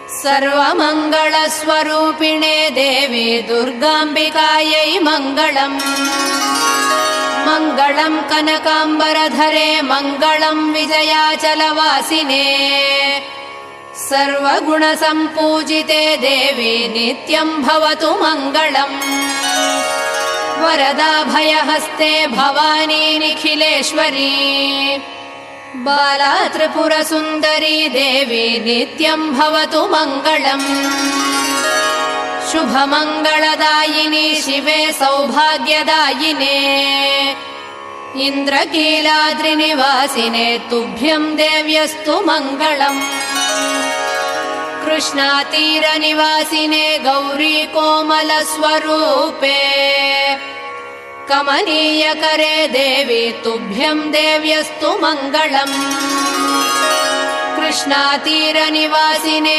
सर्वमङ्गलस्वरूपिणे देवी दुर्गाम्बिकायै मङ्गलम्। मङ्गलम् कनकाम्बरधरे मङ्गलम् विजयाचलवासिने। सर्वगुणसम्पूजिते देवी नित्यम् भवतु मङ्गलम्। वरदाभयहस्ते भवानी निखिलेश्वरी। बाला त्रिपुरसुन्दरी देवी नित्यम् भवतु मङ्गलम्। शुभमङ्गलदायिनी शिवे सौभाग्यदायिने। इन्द्रकीलाद्रिनिवासिने तुभ्यम् देव्यस्तु मङ्गलम्। कृष्णातीरनिवासिने गौरी कोमलस्वरूपे। कमनीयकरे देवी तुभ्यम् देव्यस्तु मङ्गलम्। कृष्णातीरनिवासिने